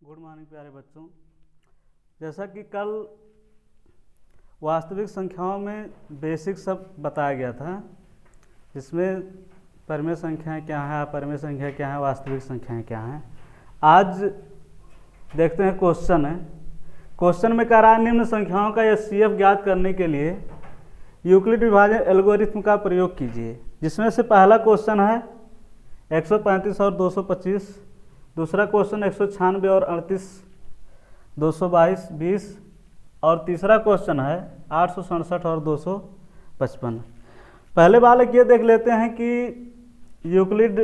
Good morning प्यारे बच्चों। जैसा कि कल वास्तविक संख्याओं में बेसिक सब बताया गया था, जिसमें परिमेय संख्याएं क्या हैं, अपरिमेय संख्या क्या है, वास्तविक संख्याएं क्या हैं। आज देखते हैं क्वेश्चन है। क्वेश्चन में कह रहा है निम्न संख्याओं का एचसीएफ ज्ञात करने के लिए यूक्लिड विभाजन एल्गोरिथ्म का प्रयोग कीजिए। जिसमें से पहला क्वेश्चन है 135 और 225, दूसरा क्वेश्चन 196 और 38, 222, 20 और तीसरा क्वेश्चन है 867 और 255। पहले बालक ये देख लेते हैं कि यूक्लिड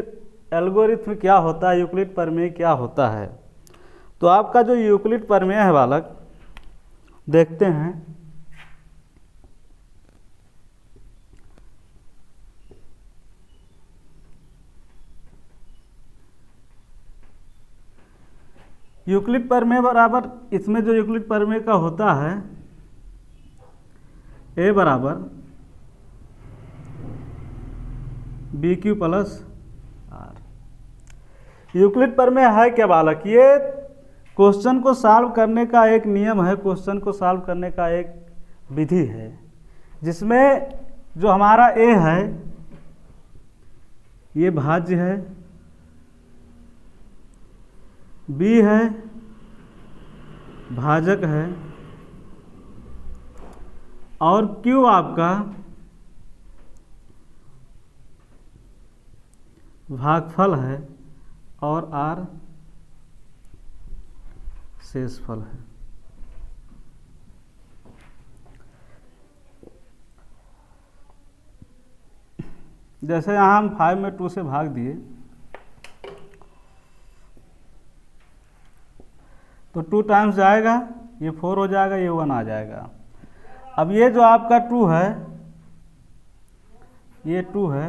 एल्गोरिथ्म क्या होता है, यूक्लिड प्रमेय क्या होता है। तो आपका जो यूक्लिड प्रमेय है बालक, देखते हैं। यूक्लिड प्रमेय बराबर, इसमें जो यूक्लिड प्रमेय का होता है ए बराबर B Q plus R. Euclid प्रमेय है क्या बालक? ये क्वेश्चन को सॉल्व करने का एक नियम है, क्वेश्चन को सॉल्व करने का एक विधि है, जिसमें जो हमारा ए है ये भाज्य है, बी है भाजक है, और क्यू आपका भागफल है, और आर शेषफल है। जैसे यहाँ हम 5 में 2 से भाग दिए तो 2 टाइम्स जाएगा, ये 4 हो जाएगा, ये 1 आ जाएगा। अब ये जो आपका 2 है, ये 2 है,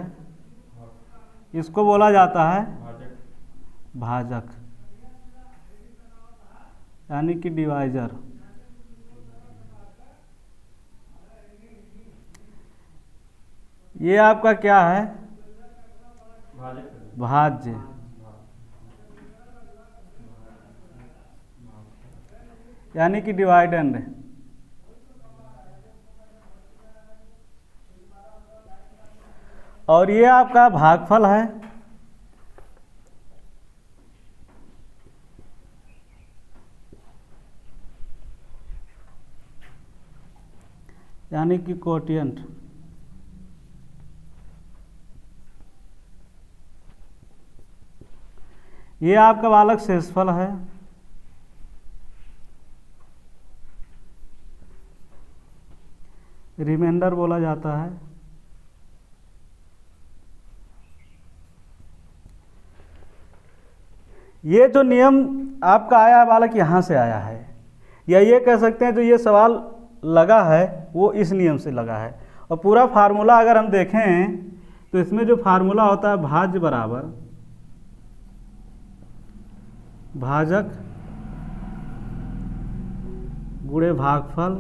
इसको बोला जाता है भाजक, यानी कि डिवाइजर। ये आपका क्या है? भाज्य, यानी कि डिवाइडेंड। और ये आपका भागफल है, यानी कि कोटिएंट। ये आपका बालक शेषफल है, रिमाइंडर बोला जाता है। ये जो नियम आपका आया है बालक, यहाँ से आया है, या ये कह सकते हैं जो ये सवाल लगा है वो इस नियम से लगा है। और पूरा फार्मूला अगर हम देखें तो इसमें जो फार्मूला होता है भाज्य बराबर भाजक गुणे भागफल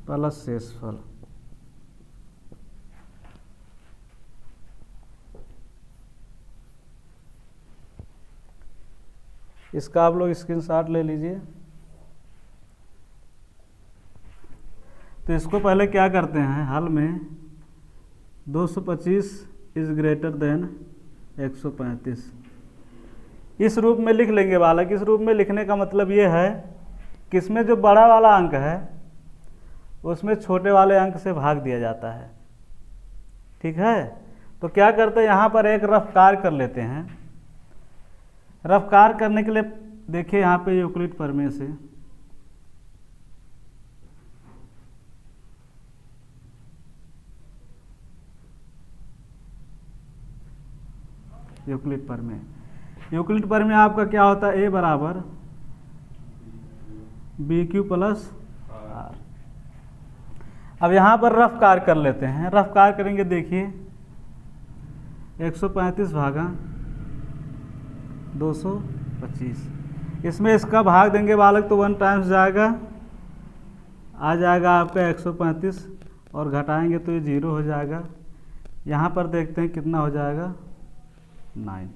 प्लस शेषफल। इसका आप लोग स्क्रीनशॉट ले लीजिए। तो इसको पहले क्या करते हैं, हल में 225 इज ग्रेटर देन 135 इस रूप में लिख लेंगे बालक। इस रूप में लिखने का मतलब ये है कि इसमें जो बड़ा वाला अंक है उसमें छोटे वाले अंक से भाग दिया जाता है। ठीक है, तो क्या करते हैं, यहाँ पर एक रफ कार्य कर लेते हैं। रफ कार्य करने के लिए देखिए यहाँ पे यूक्लिड प्रमेय से यूक्लिड प्रमेय आपका क्या होता है? ए बराबर बी क्यू प्लस आर। अब यहाँ पर रफ कार्य कर लेते हैं। रफ कार्य करेंगे, देखिए 135 भागा 225, इसमें इसका भाग देंगे बालक तो 1 टाइम्स जाएगा, आ जाएगा आपका 135, और घटाएंगे तो ये 0 हो जाएगा। यहाँ पर देखते हैं कितना हो जाएगा, 9।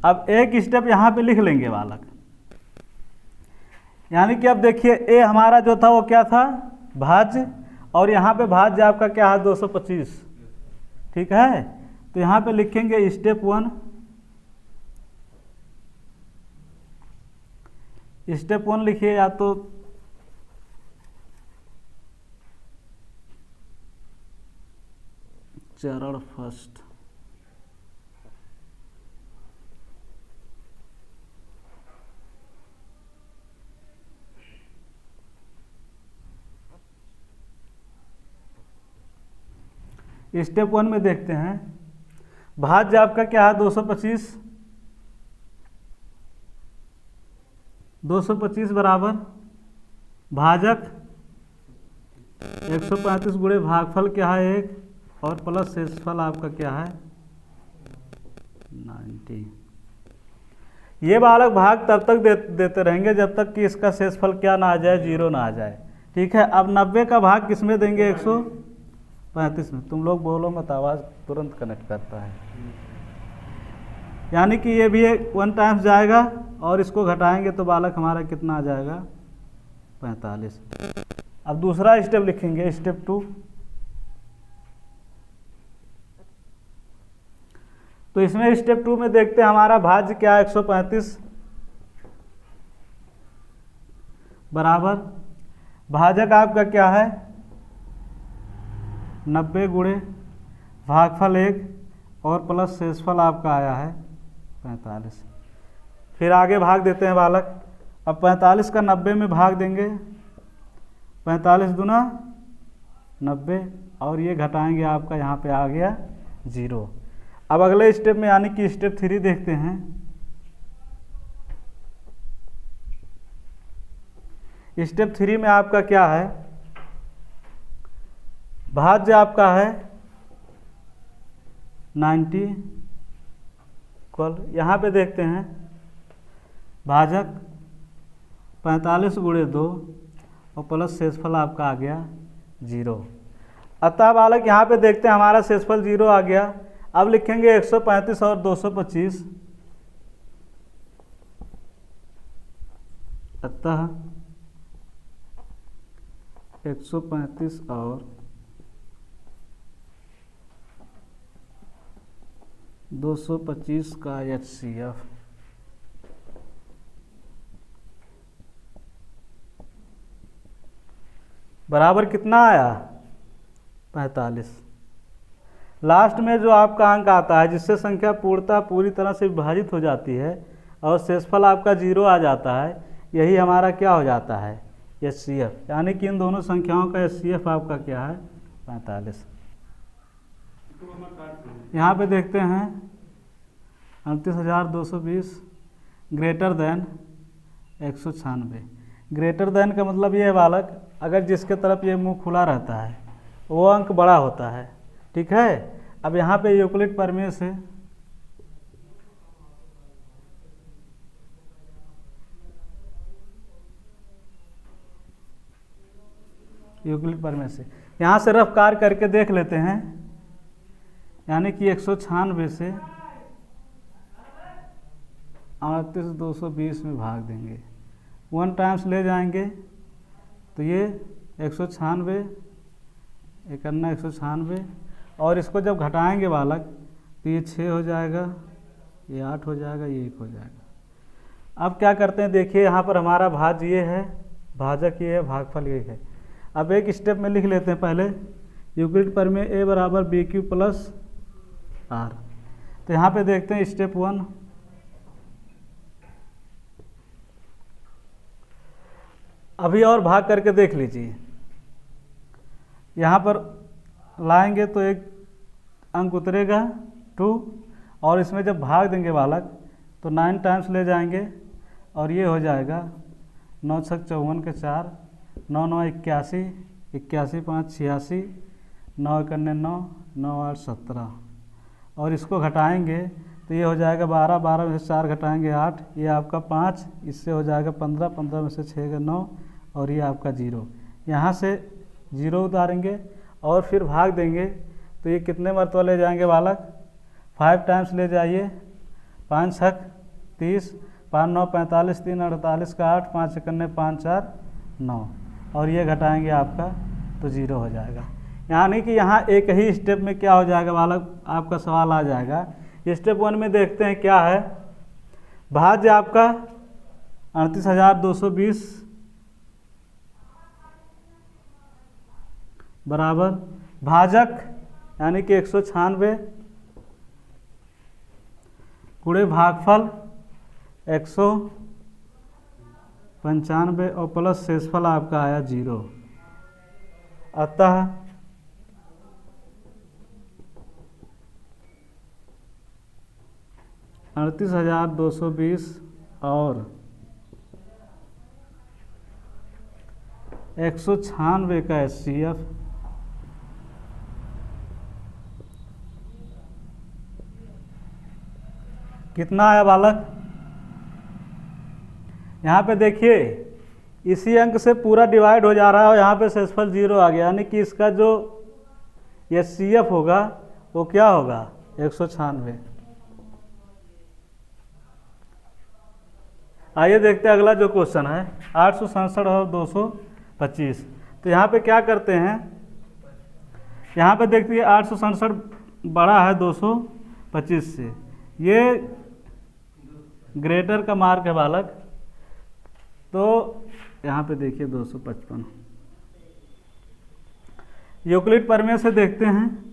अब एक स्टेप यहाँ पे लिख लेंगे बालक, यानी कि अब देखिए ए हमारा जो था वो क्या था, भाज्य, और यहाँ पे भाज्य आपका क्या है 225, ठीक है। तो यहाँ पे लिखेंगे स्टेप 1, स्टेप 1 लिखिए, या तो चरण फर्स्ट, स्टेप 1 में देखते हैं भाज्य आपका क्या है 225, 225 बराबर भाजक 135 गुणे भागफल क्या है 1, और प्लस शेषफल आपका क्या है 90। ये बालक भाग तब तक देते रहेंगे जब तक कि इसका शेषफल क्या ना आ जाए, 0 ना आ जाए, ठीक है। अब 90 का भाग किस में देंगे, 135 में। तुम लोग बोलो मत, आवाज़ तुरंत कनेक्ट करता है। यानी कि ये भी 1 टाइम्स जाएगा और इसको घटाएंगे तो बालक हमारा कितना आ जाएगा 45। अब दूसरा स्टेप लिखेंगे, स्टेप 2। तो इसमें स्टेप 2 में देखते हैं हमारा भाज्य क्या है 135 बराबर भाजक आपका क्या है 90 गुणे भागफल 1 और प्लस शेषफल आपका आया है 45। फिर आगे भाग देते हैं बालक। अब 45 का 90 में भाग देंगे, 45 दूना 90, और ये घटाएंगे आपका यहाँ पे आ गया 0। अब अगले स्टेप में यानी कि स्टेप 3 देखते हैं। स्टेप 3 में आपका क्या है, भाज्य आपका है 90 इक्वल, यहाँ पे देखते हैं भाजक 45 गुणे 2 और प्लस शेषफल आपका आ गया 0। अतः बालक यहाँ पे देखते हैं हमारा शेषफल 0 आ गया। अब लिखेंगे 135 और 225, अतः 135 और 225 का HCF बराबर कितना आया 45। लास्ट में जो आपका अंक आता है जिससे संख्या पूर्णतः पूरी तरह से विभाजित हो जाती है और शेषफल आपका 0 आ जाता है, यही हमारा क्या हो जाता है HCF, यानी कि इन दोनों संख्याओं का HCF आपका क्या है 45। यहाँ पे देखते हैं 29,220 ग्रेटर देन 196। ग्रेटर देन का मतलब ये है बालक, अगर जिसके तरफ ये मुंह खुला रहता है वो अंक बड़ा होता है, ठीक है। अब यहाँ पे यूक्लिड प्रमेय से यहाँ से रफ कार्य करके देख लेते हैं, यानी कि 196 से 38,220 में भाग देंगे, 1 टाइम्स ले जाएंगे तो ये 196 51 196, और इसको जब घटाएंगे बालक तो ये 6 हो जाएगा, ये 8 हो जाएगा, ये 1 हो जाएगा। अब क्या करते हैं देखिए, यहाँ पर हमारा भाज्य ये है, भाजक ये है, भागफल ये है। अब एक स्टेप में लिख लेते हैं पहले यूक्लिड प्रमेय A बराबर BQ प्लस R। तो यहाँ पे देखते हैं स्टेप 1। अभी और भाग करके देख लीजिए, यहाँ पर लाएंगे तो एक अंक उतरेगा 2, और इसमें जब भाग देंगे बालक तो 9 टाइम्स ले जाएंगे और ये हो जाएगा 9 छक 54 के 4, 9 9 81, 81 5 86, 9 91 9, 9 8 17, और इसको घटाएंगे तो ये हो जाएगा 12, 12 में से 4 घटाएंगे 8, ये आपका 5, इससे हो जाएगा 15, 15 में से 6 का 9, और ये आपका 0। यहाँ से 0 उतारेंगे और फिर भाग देंगे तो ये कितने मरतबा ले जाएंगे बालक 5 टाइम्स ले जाइए 5 छक 30, 5 9 45, 3 48 का 8, 5 एकन्ने 5 4 9, और ये घटाएंगे आपका तो 0 हो जाएगा। यानी कि यहाँ एक ही स्टेप में क्या हो जाएगा बालक, आपका सवाल आ जाएगा। स्टेप 1 में देखते हैं क्या है, भाज्य आपका 38,220 बराबर भाजक यानी कि 196 गुणे भागफल 195 और प्लस शेषफल आपका आया 0। अतः 38,220 और 196 का HCF कितना आया बालक? यहाँ पे देखिए इसी अंक से पूरा डिवाइड हो जा रहा है और यहाँ पे शेषफल 0 आ गया, यानी कि इसका जो HCF होगा वो क्या होगा 196। आइए देखते हैं अगला जो क्वेश्चन है 867 और 225। तो यहाँ पे क्या करते हैं, यहाँ पे देखते हैं 867 बड़ा है 225 से, ये ग्रेटर का मार्क है बालक, तो यहाँ पे देखिए 255। यूक्लिड प्रमेय से देखते हैं,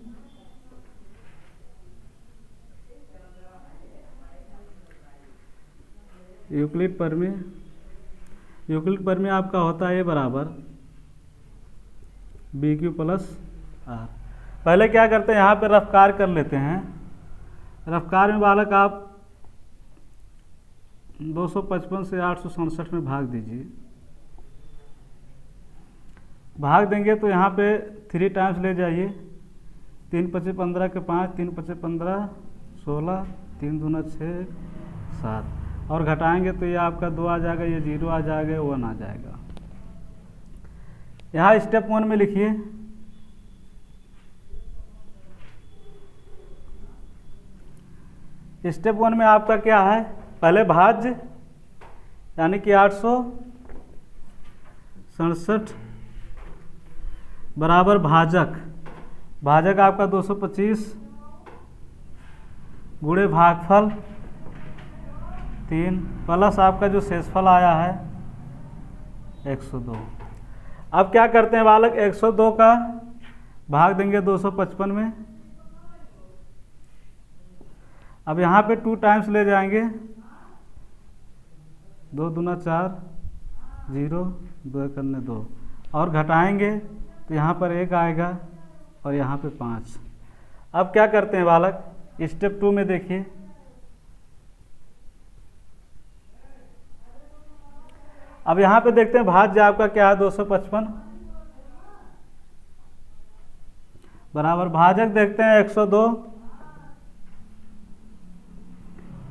यूक्लिड प्रमेय आपका होता है ये बराबर BQ प्लस R। पहले क्या करते हैं, यहाँ पे रफ्कार कर लेते हैं। रफ्कार में बालक आप 255 से 867 में भाग दीजिए। भाग देंगे तो यहाँ पे 3 टाइम्स ले जाइए, 3 पचे 15 के 5, 3 पचे 15 16, 3 दूना 6 7, और घटाएंगे तो ये आपका 2 आ जाएगा, ये 0 आ जाएगा, 1 आ जाएगा। यहाँ स्टेप 1 में लिखिए, स्टेप 1 में आपका क्या है, पहले भाज्य यानी कि 867 बराबर भाजक, भाजक आपका 225 गुणे भागफल 3 प्लस आपका जो शेषफल आया है 102। अब क्या करते हैं बालक, 102 का भाग देंगे 255 में। अब यहाँ पे 2 टाइम्स ले जाएंगे, 2 दूना 4 0, 2 एकन्ने 2, और घटाएंगे तो यहाँ पर 1 आएगा और यहाँ पे 5। अब क्या करते हैं बालक, स्टेप 2 में देखिए, अब यहाँ पे देखते हैं भाज्य आपका क्या है 255 बराबर भाजक देखते हैं 102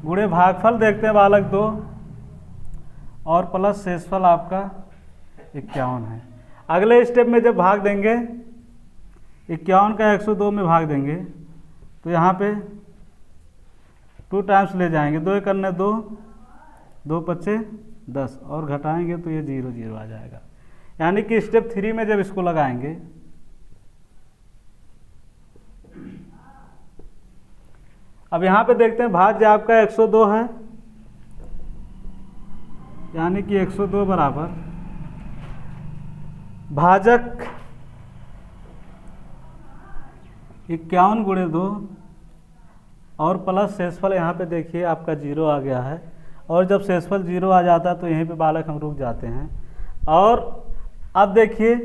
गुणे भागफल देखते हैं बालक 2 और प्लस शेषफल आपका 51 है। अगले स्टेप में जब भाग देंगे 51 का 102 में भाग देंगे तो यहाँ पे 2 टाइम्स ले जाएंगे, 2 एकन्ने 2, 2 पचे 10, और घटाएंगे तो ये 0 0 आ जाएगा। यानी कि स्टेप 3 में जब इसको लगाएंगे, अब यहाँ पे देखते हैं भाज्य आपका 102 है, यानी कि 102 बराबर भाजक 51 गुणे 2 और प्लस शेषफल यहाँ पे देखिए आपका 0 आ गया है, और जब शेषफल 0 आ जाता है तो यहीं पे बालक हम रुक जाते हैं। और अब देखिए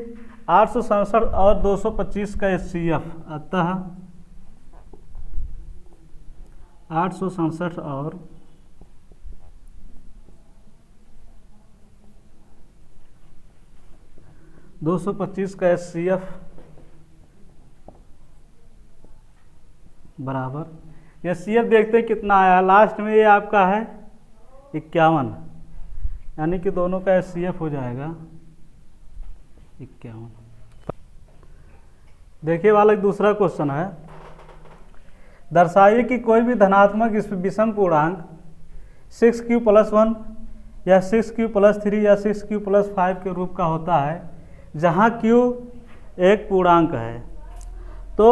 867 और 225 का HCF, अतः 867 और 225 का HCF बराबर HCF देखते हैं कितना आया, लास्ट में ये आपका है 51, यानी कि दोनों का HCF हो जाएगा 51। देखिए बालक दूसरा क्वेश्चन है, दर्शाइए कि कोई भी धनात्मक विषम पूर्णांक 6q+1 या 6q+3 या 6q+5 के रूप का होता है, जहाँ q एक पूर्णांक है। तो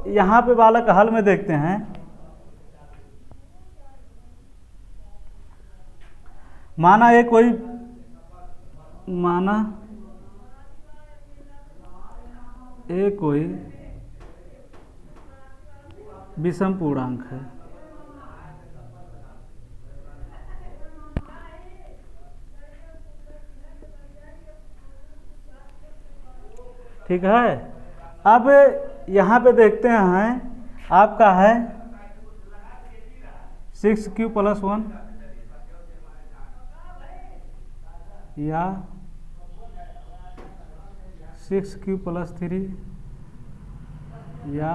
यहाँ पे बालक हल में देखते हैं, माना ये कोई विषम पूर्णांक है। ठीक है। अब यहाँ पे देखते हैं आपका है 6q+1 या 6q+3 या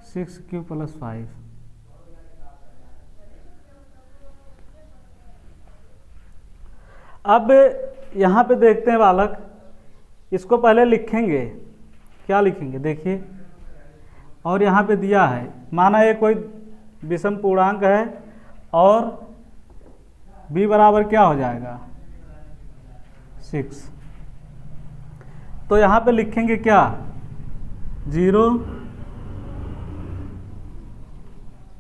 6q+5। अब यहाँ पे देखते हैं बालक, इसको पहले लिखेंगे। क्या लिखेंगे देखिए, और यहाँ पे दिया है, माना ये कोई विषम पूर्णांक है और b बराबर क्या हो जाएगा 6। तो यहाँ पे लिखेंगे क्या 0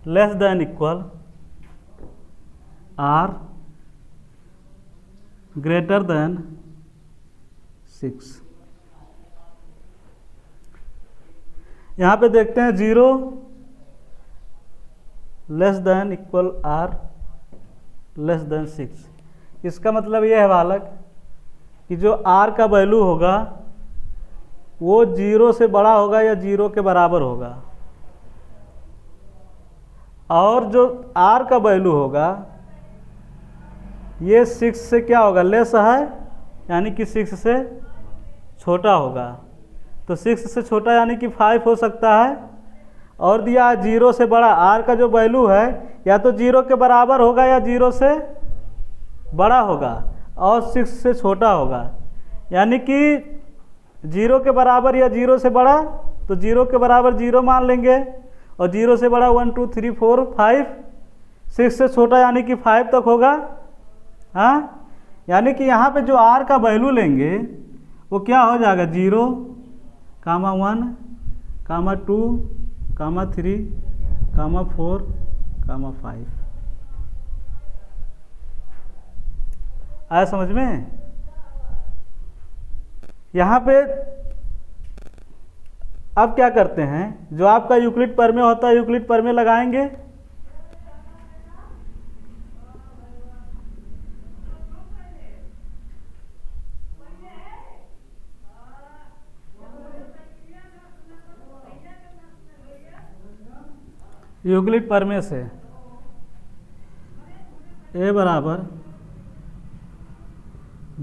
<= r greater than 6। यहाँ पे देखते हैं 0 <= r <= 6। इसका मतलब ये है बालक कि जो r का वैल्यू होगा वो 0 से बड़ा होगा या 0 के बराबर होगा, और जो r का वैल्यू होगा ये 6 से क्या होगा लेस है, यानी कि 6 से छोटा होगा। तो 6 से छोटा यानी कि 5 हो सकता है, और दिया 0 से बड़ा। r का जो वैल्यू है या तो 0 के बराबर होगा या 0 से बड़ा होगा, और 6 से छोटा होगा, यानी कि 0 के बराबर या 0 से बड़ा। तो 0 के बराबर 0 मान लेंगे, और 0 से बड़ा 1 2 3 4 5, 6 से छोटा यानी कि 5 तक होगा। हाँ, यानी कि यहाँ पे जो r का वैल्यू लेंगे वो क्या हो जाएगा 0, 1, 2, 3, 4, 5। आया समझ में? यहाँ पे अब क्या करते हैं, जो आपका यूक्लिड प्रमेय होता है यूक्लिड प्रमेय लगाएंगे। यूक्लिड प्रमेय से a बराबर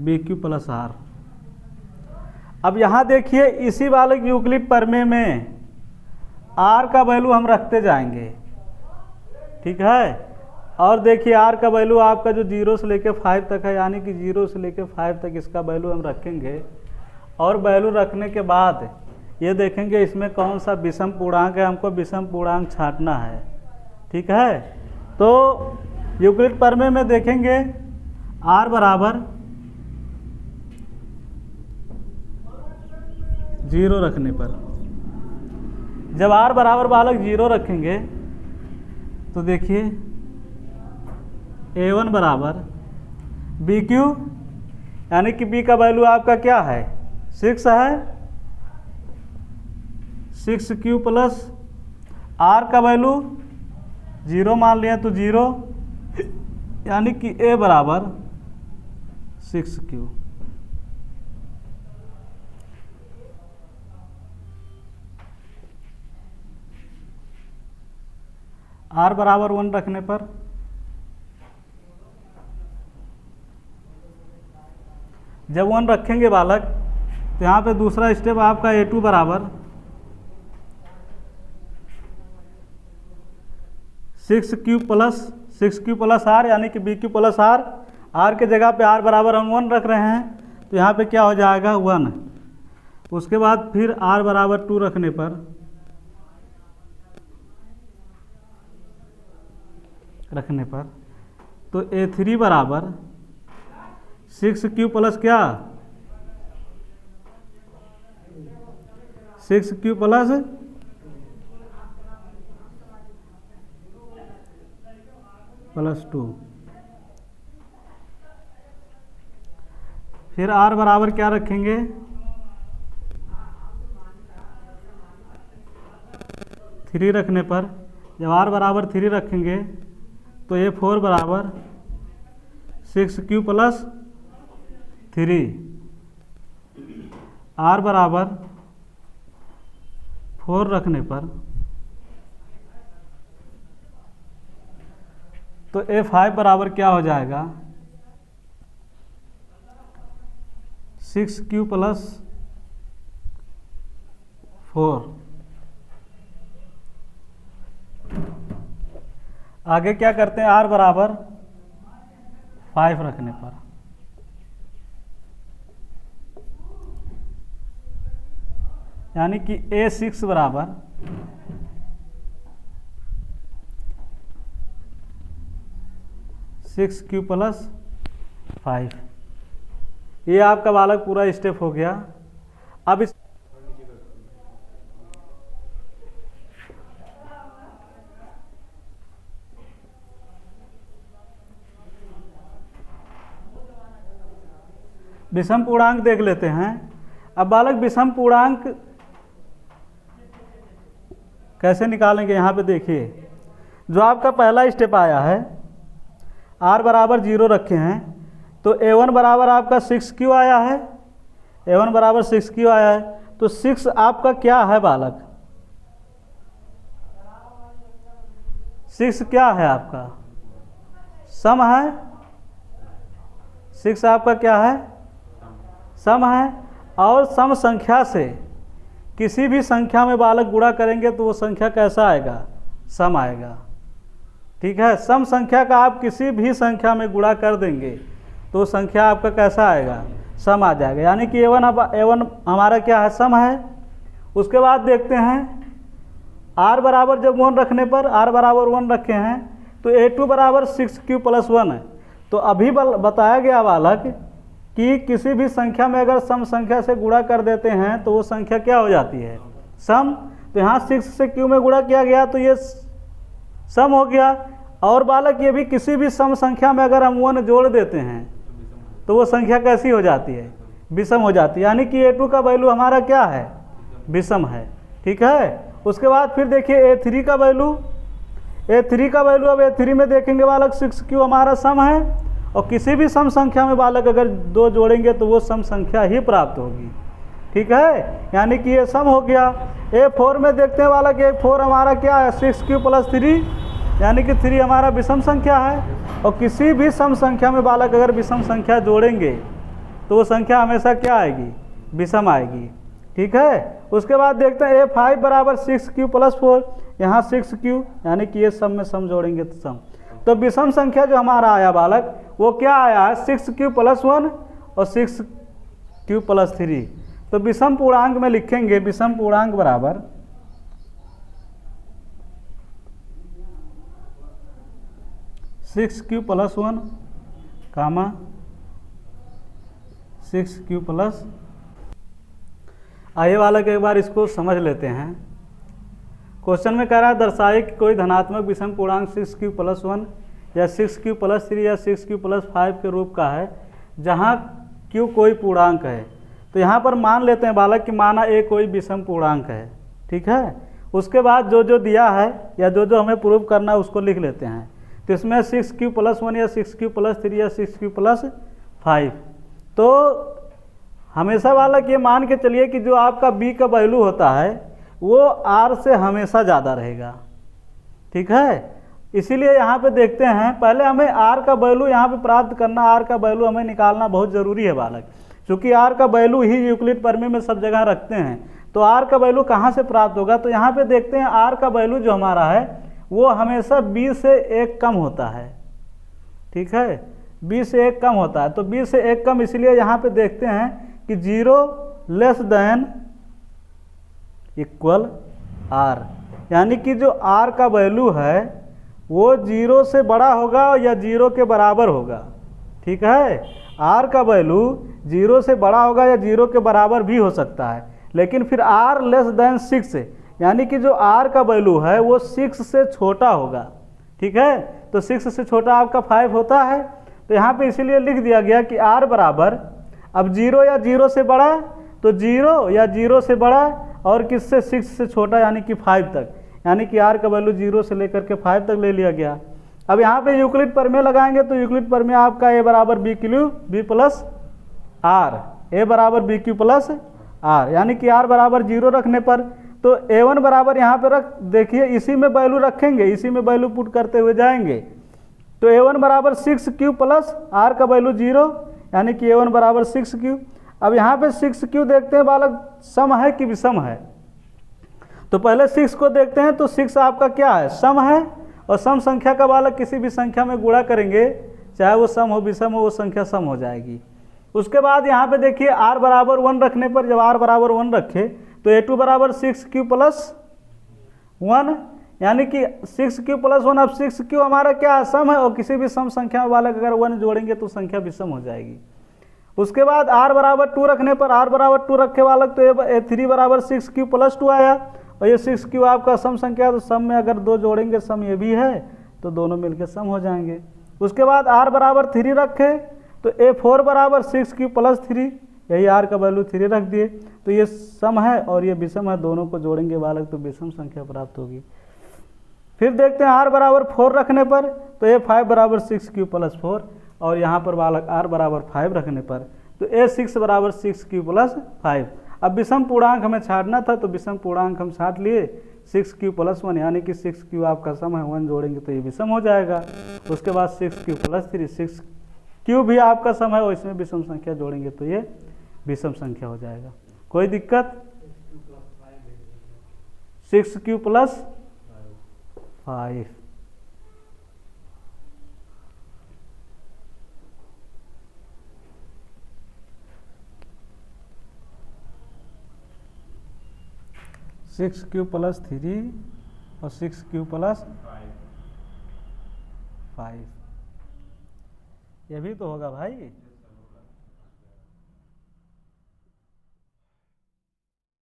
BQ+R। अब यहाँ देखिए इसी वाले यूक्लिड प्रमेय में r का वैल्यू हम रखते जाएंगे, ठीक है। और देखिए r का वैल्यू आपका जो 0 से लेकर 5 तक है, यानी कि 0 से लेकर 5 तक इसका वैल्यू हम रखेंगे। और वैल्यू रखने के बाद ये देखेंगे इसमें कौन सा विषम पूर्णांक है, हमको विषम पूर्णांक छांटना है, ठीक है। तो यूक्लिड प्रमेय में देखेंगे r बराबर 0 रखने पर, जब r बराबर बालक 0 रखेंगे तो देखिए a1 बराबर BQ, यानी कि b का वैल्यू आपका क्या है 6 है, 6q प्लस r का वैल्यू 0 मान लिया तो 0, यानी कि a बराबर 6q। r बराबर 1 रखने पर जब 1 रखेंगे बालक तो यहाँ पे दूसरा स्टेप आपका a2 बराबर 6q प्लस r, यानी कि bq प्लस r के जगह पे r बराबर हम 1 रख रहे हैं, तो यहाँ पे क्या हो जाएगा 1। उसके बाद फिर r बराबर 2 रखने पर रखने पर, तो A3 बराबर 6Q प्लस क्या, 6Q प्लस +2। फिर R बराबर क्या रखेंगे, 3 रखने पर, जब R बराबर 3 रखेंगे तो A4 बराबर 6Q प्लस 3, R बराबर 4 रखने पर तो A5 बराबर क्या हो जाएगा, 6Q प्लस 4। आगे क्या करते हैं, R बराबर 5 रखने पर, यानी कि A6 बराबर 6Q प्लस 5। ये आपका बालक पूरा स्टेप हो गया। अब इस विषम पूर्णांक देख लेते हैं। अब बालक विषम पूर्णांक कैसे निकालेंगे, यहाँ पे देखिए, जो आपका पहला स्टेप आया है, R बराबर 0 रखे हैं, तो A1 बराबर आपका 6Q आया है, A1 बराबर 6Q आया है, तो 6 आपका क्या है बालक, 6 क्या है आपका, सम है, 6 आपका क्या है, सम है। और सम संख्या से किसी भी संख्या में बालक गुणा करेंगे तो वो संख्या कैसा आएगा, सम आएगा। ठीक है, सम संख्या का आप किसी भी संख्या में गुणा कर देंगे तो संख्या आपका कैसा आएगा, सम आ जाएगा। यानी कि A1 हमारा क्या है, सम है। उसके बाद देखते हैं R बराबर जब 1 रखने पर, R बराबर 1 रखे हैं, तो A2 बराबर 6Q प्लस 1 है। तो अभी बताया गया बालक कि किसी भी संख्या में अगर सम संख्या से गुणा कर देते हैं तो वो संख्या क्या हो जाती है, सम। तो यहाँ 6 से Q में गुणा किया गया तो ये सम हो गया। और बालक ये भी किसी भी सम संख्या में अगर हम 1 जोड़ देते हैं तो वो संख्या कैसी हो जाती है, विषम हो जाती है। यानी कि A2 का वैल्यू हमारा क्या है, विषम है। ठीक है, उसके बाद फिर देखिए A3 का वैल्यू, अब A3 में देखेंगे बालक 6Q हमारा सम है, और किसी भी सम संख्या में बालक अगर 2 जोड़ेंगे तो वो सम संख्या ही प्राप्त होगी। ठीक है, यानी कि ये सम हो गया। A4 में देखते हैं बालक, A4 हमारा क्या है, 6Q प्लस 3, यानी कि 3 हमारा विषम संख्या है। और किसी भी सम संख्या में बालक अगर विषम संख्या जोड़ेंगे तो वो संख्या हमेशा क्या आएगी, विषम आएगी। ठीक है, उसके बाद देखते हैं A5 बराबर 6Q प्लस 4, यहाँ 6Q, यानी कि ये सम में सम जोड़ेंगे तो सम। तो विषम संख्या जो हमारा आया बालक वो क्या आया है, 6Q प्लस 1 और 6Q प्लस 3। तो विषम पूर्णांक में लिखेंगे, विषम पूर्णांक बराबर 6Q प्लस 1 कामा 6Q प्लस। आइए बालक एक बार इसको समझ लेते हैं। क्वेश्चन में कह रहा है दर्शाए कि कोई धनात्मक विषम पूर्णांक 6Q प्लस 1 या 6Q प्लस 3 या 6Q प्लस 5 के रूप का है जहाँ Q कोई पूर्णांक है। तो यहाँ पर मान लेते हैं बालक कि माना A कोई विषम पूर्णांक है। ठीक है, उसके बाद जो जो दिया है या जो जो हमें प्रूव करना है उसको लिख लेते हैं। तो इसमें 6Q प्लस 1 या 6Q प्लस 3 या 6Q प्लस 5, तो हमेशा बालक ये मान के चलिए कि जो आपका B का वैल्यू होता है वो R से हमेशा ज़्यादा रहेगा। ठीक है, इसीलिए यहाँ पे देखते हैं, पहले हमें R का वैल्यू यहाँ पे प्राप्त करना, R का वैल्यू हमें निकालना बहुत ज़रूरी है बालक, क्योंकि R का वैल्यू ही यूक्लिड प्रमेय में सब जगह रखते हैं। तो R का वैल्यू कहाँ से प्राप्त होगा, तो यहाँ पे देखते हैं R का वैल्यू जो हमारा है वो हमेशा B से 1 कम होता है। ठीक है, B से 1 कम होता है। तो B से 1 कम, इसलिए यहाँ पे देखते हैं कि 0 लेस देन इक्वल R, यानी कि जो R का वैल्यू है वो 0 से बड़ा होगा या 0 के बराबर होगा। ठीक है, r का वैल्यू 0 से बड़ा होगा या 0 के बराबर भी हो सकता है, लेकिन फिर r लेस देन 6 यानी कि जो r का वैल्यू है वो 6 से छोटा होगा। ठीक है, तो 6 से छोटा आपका 5 होता है। तो यहाँ पे इसीलिए लिख दिया गया कि r बराबर, अब 0 या 0 से बड़ा, तो 0 या 0 से बड़ा और किससे 6 से छोटा यानी कि 5 तक, यानी कि r का वैल्यू 0 से लेकर के 5 तक ले लिया गया। अब यहाँ पे यूक्लिड प्रमेय लगाएंगे तो यूक्लिड प्रमेय आपका a बराबर B Q B plus R, a बराबर बी क्यू प्लस आर, यानी कि r बराबर 0 रखने पर तो a1 बराबर यहाँ पे रख, देखिए इसी में वैल्यू रखेंगे, इसी में वैल्यू पुट करते हुए जाएंगे। तो a1 बराबर 6q प्लस r का वैल्यू 0 यानी कि a1 बराबर 6q। अब यहाँ पे 6q देखते हैं बालक, सम है कि विषम है। तो पहले 6 को देखते हैं, तो 6 आपका क्या है, सम है, और सम संख्या का बालक किसी भी संख्या में गुणा करेंगे, चाहे वो सम हो विषम हो, वो संख्या सम हो जाएगी। उसके बाद यहाँ पे देखिए r बराबर 1 रखने पर, जब r बराबर 1 रखे तो a2 बराबर 6q प्लस 1 यानी कि 6q प्लस 1। अब 6q हमारा क्या है, सम है, और किसी भी सम संख्या में बालक अगर 1 जोड़ेंगे तो संख्या विषम हो जाएगी। उसके बाद r बराबर 2 रखने पर, r बराबर 2 रखे बालक तो a3 बराबर 6q प्लस 2 आया, और ये 6q आपका सम संख्या, तो सम में अगर 2 जोड़ेंगे, सम ये भी है, तो दोनों मिलकर सम हो जाएंगे। उसके बाद r बराबर 3 रखे तो a4 बराबर 6q प्लस 3, यही r का वैल्यू 3 रख दिए, तो ये सम है और ये विषम है, दोनों को जोड़ेंगे बालक तो विषम संख्या प्राप्त होगी। फिर देखते हैं r बराबर 4 रखने पर, तो a5 बराबर 6q प्लस 4, और यहाँ पर बालक r बराबर 5 रखने पर तो a6 बराबर 6q प्लस 5। अब विषम पूर्णांक हमें छाटना था, तो विषम पूर्णांक हम छाट लिए 6q प्लस 1, यानी कि 6q आपका सम है, 1 जोड़ेंगे तो ये विषम हो जाएगा। उसके बाद 6q प्लस 3, 6q भी आपका सम है, और इसमें विषम संख्या जोड़ेंगे तो ये विषम संख्या हो जाएगा। कोई दिक्कत? 6q plus 5। Six Q plus 3 और 6q प्लस 5, ये भी तो होगा भाई।